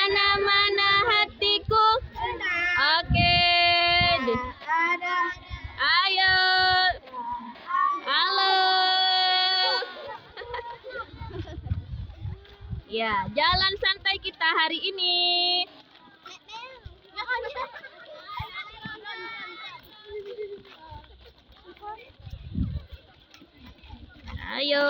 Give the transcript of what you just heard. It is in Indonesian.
Mana-mana hatiku. Oke. Ayo. Halo. Ya, jalan santai kita hari ini. Ayo.